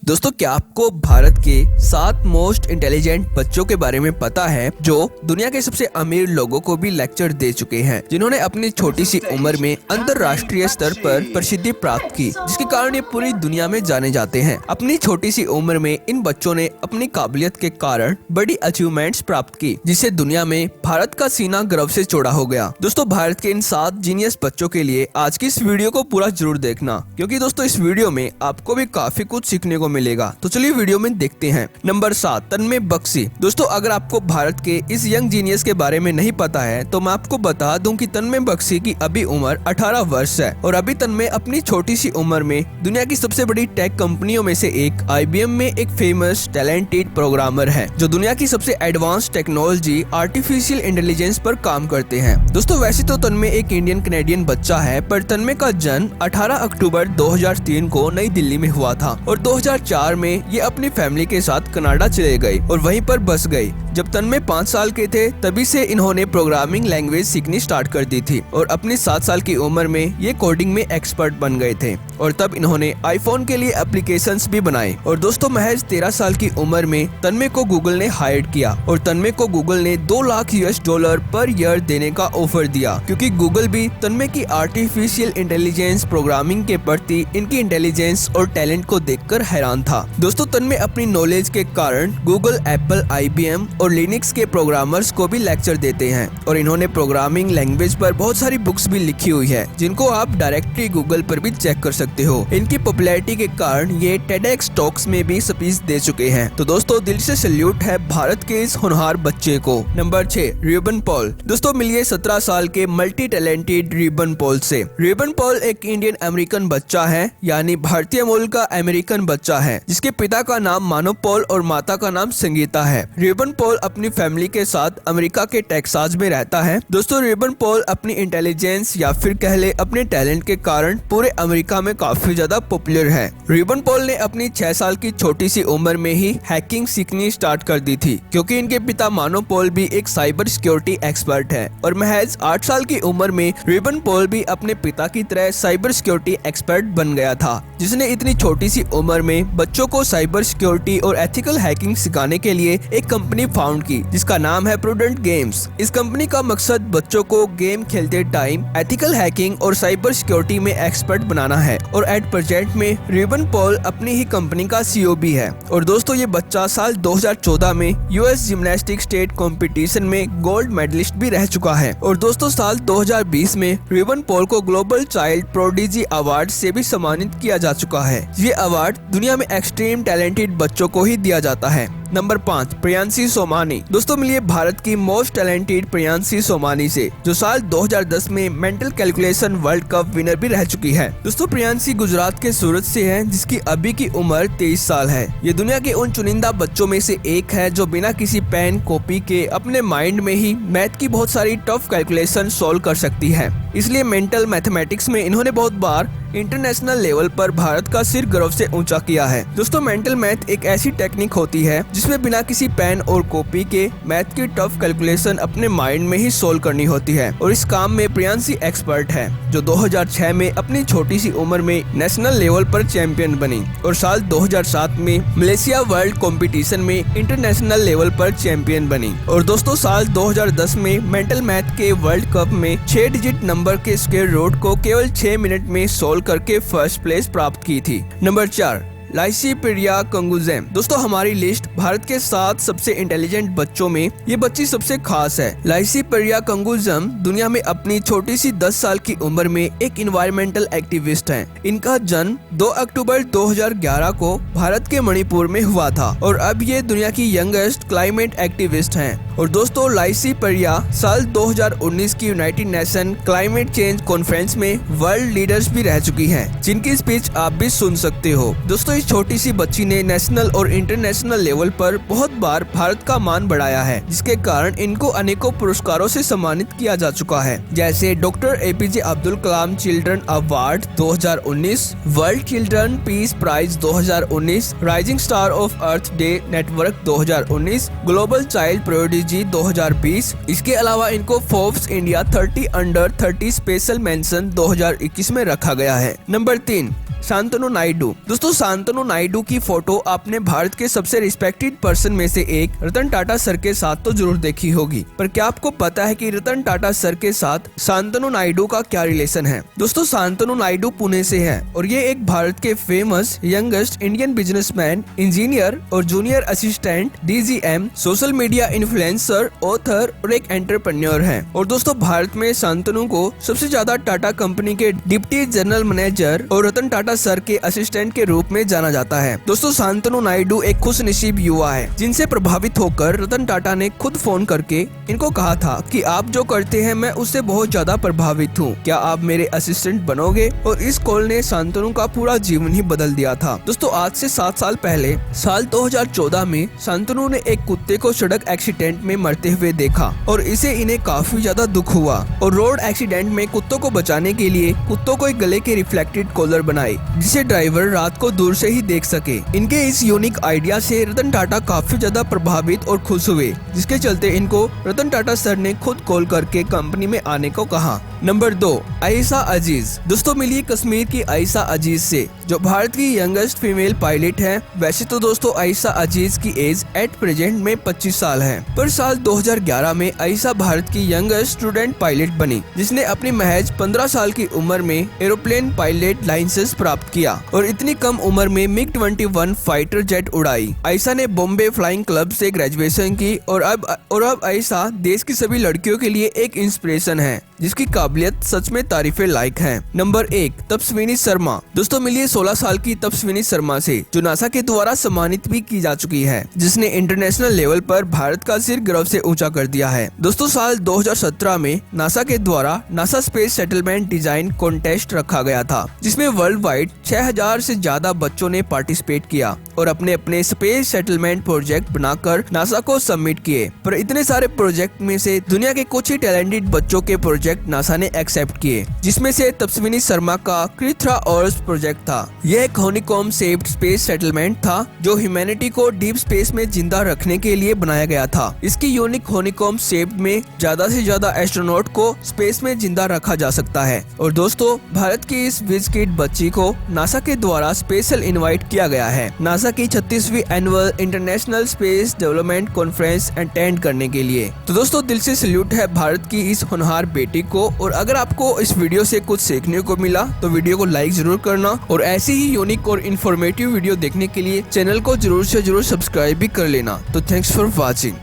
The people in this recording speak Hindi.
दोस्तों, क्या आपको भारत के 7 मोस्ट इंटेलिजेंट बच्चों के बारे में पता है जो दुनिया के सबसे अमीर लोगों को भी लेक्चर दे चुके हैं, जिन्होंने अपनी छोटी सी उम्र में अंतर्राष्ट्रीय स्तर पर प्रसिद्धि प्राप्त की, जिसके कारण ये पूरी दुनिया में जाने जाते हैं। अपनी छोटी सी उम्र में इन बच्चों ने अपनी काबिलियत के कारण बड़ी अचीवमेंट्स प्राप्त की, जिससे दुनिया में भारत का सीना गर्व से चौड़ा हो गया। दोस्तों, भारत के इन 7 जीनियस बच्चों के लिए आज की इस वीडियो को पूरा जरूर देखना, क्योंकि दोस्तों इस वीडियो में आपको भी काफी कुछ सीखने को मिलेगा। तो चलिए वीडियो में देखते हैं। नंबर 7, तन्मय बख्शी। दोस्तों, अगर आपको भारत के इस यंग जीनियस के बारे में नहीं पता है तो मैं आपको बता दूं कि तन्मय बख्शी की अभी उम्र 18 वर्ष है और अभी तन्मय अपनी छोटी सी उम्र में दुनिया की सबसे बड़ी टेक कंपनियों में से एक IBM में एक फेमस टैलेंटेड प्रोग्रामर है, जो दुनिया की सबसे एडवांस टेक्नोलॉजी आर्टिफिशियल इंटेलिजेंस पर काम करते हैं। दोस्तों, वैसे तो तन्मय एक इंडियन कनेडियन बच्चा है, पर तन्मय का जन्म 18 अक्टूबर 2003 को नई दिल्ली में हुआ था और 2004 में ये अपनी फैमिली के साथ कनाडा चले गए और वहीं पर बस गए। जब तन्मय 5 साल के थे तभी से इन्होंने प्रोग्रामिंग लैंग्वेज सीखनी स्टार्ट कर दी थी और अपनी 7 साल की उम्र में ये कोडिंग में एक्सपर्ट बन गए थे और तब इन्होंने आईफोन के लिए एप्लीकेशंस भी बनाए। और दोस्तों, महज 13 साल की उम्र में तन्मय को गूगल ने हायर किया और तन्मय को गूगल ने $2 लाख पर ईयर देने का ऑफर दिया, क्योंकि गूगल भी तन्मय की आर्टिफिशियल इंटेलिजेंस प्रोग्रामिंग के प्रति इनकी इंटेलिजेंस और टैलेंट को देखकर हैरान था। दोस्तों, तन्मय अपनी नॉलेज के कारण गूगल, एप्पल, IBM और लिनक्स के प्रोग्रामर्स को भी लेक्चर देते हैं और इन्होंने प्रोग्रामिंग लैंग्वेज पर बहुत सारी बुक्स भी लिखी हुई है, जिनको आप डायरेक्टली गूगल पर भी चेक कर सकते हो। इनकी पॉपुलैरिटी के कारण ये TEDx टॉक्स में भी स्पीच दे चुके हैं। तो दोस्तों, दिल से सैल्यूट है भारत के इस होनहार बच्चे को। Number 6, ribbon Paul. दोस्तों, मिलिए 17 साल के मल्टी टैलेंटेड रिबन पॉल से। रिबन पॉल एक इंडियन अमेरिकन बच्चा है, यानी भारतीय मूल का अमेरिकन बच्चा है, जिसके पिता का नाम मानव पॉल और माता का नाम संगीता है। रिबन पॉल अपनी फैमिली के साथ अमेरिका के टेक्सास में रहता है। दोस्तों, रिबन पॉल अपनी इंटेलिजेंस या फिर कह ले अपने टैलेंट के कारण पूरे अमेरिका में काफी ज्यादा पॉपुलर है। रिबन पॉल ने अपनी 6 साल की छोटी सी उम्र में ही हैकिंग सीखनी स्टार्ट कर दी थी, क्योंकि इनके पिता मानव पॉल भी एक साइबर सिक्योरिटी एक्सपर्ट है और महज 8 साल की उम्र में रिबन पॉल भी अपने पिता की तरह साइबर सिक्योरिटी एक्सपर्ट बन गया था, जिसने इतनी छोटी सी उम्र में बच्चों को साइबर सिक्योरिटी और एथिकल हैकिंग सिखाने के लिए एक कंपनी फाउंड की, जिसका नाम है प्रूडेंट गेम्स। इस कंपनी का मकसद बच्चों को गेम खेलते टाइम एथिकल हैकिंग और साइबर सिक्योरिटी में एक्सपर्ट बनाना है और एट प्रेजेंट में रिबन पॉल अपनी ही कंपनी का CEO भी है। और दोस्तों, ये बच्चा साल 2014 में US जिम्नास्टिक स्टेट कॉम्पिटिशन में गोल्ड मेडलिस्ट भी रह चुका है। और दोस्तों, साल 2020 में रिबन पॉल को ग्लोबल चाइल्ड प्रोडिजी अवार्ड से भी सम्मानित किया जा चुका है। ये अवार्ड दुनिया में एक्सट्रीम टैलेंटेड बच्चों को ही दिया जाता है। नंबर 5, प्रियांशी सोमानी। दोस्तों, मिलिए भारत की मोस्ट टैलेंटेड प्रियांशी सोमानी से, जो साल 2010 में mental calculation world cup winner भी रह चुकी है। दोस्तों, प्रियांशी गुजरात के सूरत से है, जिसकी अभी की उम्र 23 साल है। ये दुनिया के उन चुनिंदा बच्चों में से एक है जो biना किसी पेन कॉपी के अपने माइंड में ही मैथ की बहुत सारी टफ कैलकुलेशन सॉल्व कर सकती है। इसलिए मेंटल मैथमेटिक्स में इन्होंने बहुत बार इंटरनेशनल लेवल पर भारत का सिर गर्व से ऊंचा किया है। दोस्तों, मेंटल मैथ एक ऐसी टेक्निक होती है जिसमें बिना किसी पेन और कॉपी के मैथ की टफ कैलकुलेशन अपने माइंड में ही सोल्व करनी होती है और इस काम में प्रियांशी एक्सपर्ट है, जो 2006 में अपनी छोटी सी उम्र में नेशनल लेवल पर चैंपियन बनी और साल 2007 में मलेशिया वर्ल्ड कॉम्पिटिशन में इंटरनेशनल लेवल पर चैंपियन बनी। और दोस्तों, साल 2010 में मेंटल मैथ के वर्ल्ड कप में 6 डिजिट नंबर के स्क्वायर रूट को केवल 6 मिनट में सोल्व करके फर्स्ट प्लेस प्राप्त की थी। नंबर 4, लाइसी प्रिया कंगुजेम। दोस्तों, हमारी लिस्ट भारत के 7 सबसे इंटेलिजेंट बच्चों में ये बच्ची सबसे खास है। लाइसी प्रिया कंगुजेम दुनिया में अपनी छोटी सी 10 साल की उम्र में एक इन्वायरमेंटल एक्टिविस्ट हैं। इनका जन्म 2 अक्टूबर 2011 को भारत के मणिपुर में हुआ था और अब ये दुनिया की यंगेस्ट क्लाइमेट एक्टिविस्ट हैं। और दोस्तों, लाइसी प्रिया साल 2019 की United nation climate change conference में वर्ल्ड लीडर्स भी रह चुकी हैं, जिनकी स्पीच आप भी सुन सकते हो। दोस्तों, इस छोटी सी बच्ची ने नेशनल और इंटरनेशनल लेवल पर बहुत बार भारत का मान बढ़ाया है, जिसके कारण इनको अनेकों पुरस्कारों से सम्मानित किया जा चुका है, जैसे doctor APJ Abdul Kalam children award 2019, world children peace prize 2019, rising star of Earth Day Network 2019, global child prodigy technology 2020। इसके अलावा इनको Forbes India 30 under 30 special mention 2021 में रखा गया है। नंबर 3, शांतनु नायडू। दोस्तों, शांतनु नायडू की फोटो आपने भारत के सबसे रिस्पेक्टेड पर्सन में से एक रतन टाटा सर के साथ तो जरूर देखी होगी, पर क्या आपको पता है कि रतन टाटा सर के साथ शांतनु नायडू का क्या रिलेशन है? दोस्तों, शांतनु नायडू पुणे से है और ये एक भारत के famous youngest Indian businessman, engineer और junior assistant DGM, social media influencer, author और एक एंटरप्रेन्योर है। और दोस्तों, भारत में शांतनु को सबसे ज्यादा टाटा कंपनी के डिप्टी जनरल मैनेजर और रतन टाटा सर के असिस्टेंट के रूप में जाना जाता है। दोस्तों, शांतनु नायडू एक खुशनसीब युवा है जिनसे प्रभावित होकर रतन टाटा ने खुद फोन करके इनको कहा था कि आप जो करते हैं मैं उससे बहुत ज्यादा प्रभावित हूँ, क्या आप मेरे असिस्टेंट बनोगे? और इस कॉल ने शांतनु का पूरा जीवन ही बदल दिया था। दोस्तों, आज से 7 साल पहले साल 2014 में शांतनु ने एक कुत्ते को सड़क एक्सीडेंट में मरते हुए देखा और इसे इन्हें काफी ज्यादा दुख हुआ और रोड एक्सीडेंट में कुत्तों को बचाने के लिए कुत्तों को एक गले के रिफ्लेक्टेड कॉलर बनाए जिसे ड्राइवर रात को दूर से ही देख सके। इनके इस यूनिक आइडिया से रतन टाटा काफी ज्यादा प्रभावित और खुश हुए, जिसके चलते इनको रतन टाटा सर ने खुद कॉल करके कंपनी में आने को कहा। नंबर 2, आयशा अजीज। दोस्तों, मिलिए कश्मीर की आयशा अजीज से, जो भारत की यंगेस्ट फीमेल पायलट है। वैसे तो दोस्तों, आयशा अजीज की एज एट प्रेजेंट में 25 साल है, पर साल 2011 में आयशा भारत की यंगेस्ट स्टूडेंट पायलट बनी, जिसने अपनी महज 15 साल की उम्र में एरोप्लेन पायलट लाइसेंस प्राप्त किया और इतनी कम उम्र में MiG-21 फाइटर जेट उड़ाई। आयशा ने बॉम्बे फ्लाइंग क्लब से ग्रेजुएशन की और अब आयशा देश की सभी लड़कियों के लिए एक इंस्पिरेशन है, जिसकी काबिलियत सच में तारीफे लायक है। नंबर 1, तपस्विनी शर्मा। दोस्तों, मिलिए 16 साल की तपस्विनी शर्मा से, जो नासा के द्वारा सम्मानित भी की जा चुकी है, जिसने इंटरनेशनल लेवल पर भारत का सिर गर्व से ऊंचा कर दिया है। दोस्तों, साल 2017 में नासा के द्वारा NASA space settlement design contest रखा गया था, जिसमें वर्ल्ड वाइड 6000 से ज्यादा बच्चों ने पार्टिसिपेट किया और अपने अपने स्पेस सेटलमेंट प्रोजेक्ट बनाकर नासा को सबमिट किए। पर इतने सारे प्रोजेक्ट में से दुनिया के कुछ ही टैलेंटेड बच्चों के प्रोजेक्ट नासा ने एक्सेप्ट किए, जिसमें से तपस्विनी शर्मा का क्रिथ्रा ऑर्स प्रोजेक्ट था। यह एक हनीकॉम्ब शेप्ड स्पेस सेटलमेंट था जो ह्यूमैनिटी को डीप स्पेस में जिंदा रखने के लिए बनाया गया था। इसकी यूनिक हनीकॉम्ब शेप में ज्यादा से ज्यादा एस्ट्रोनॉट को स्पेस में जिंदा रखा जा सकता है। और दोस्तों, भारत की इस विज किड बच्ची को नासा के द्वारा स्पेशल इनवाइट किया गया है नासा की 36वीं annual international space development conference attend करने के लिए। तो दोस्तों, दिल से सैल्यूट है भारत की इस होनहार बेटी को। और अगर आपको इस वीडियो से कुछ सीखने को मिला तो वीडियो को लाइक जरूर करना और ऐसी ही यूनिक और इन्फॉर्मेटिव वीडियो देखने के लिए चैनल को जरूर से जरूर सब्सक्राइब भी कर लेना। तो थैंक्स फॉर वॉचिंग।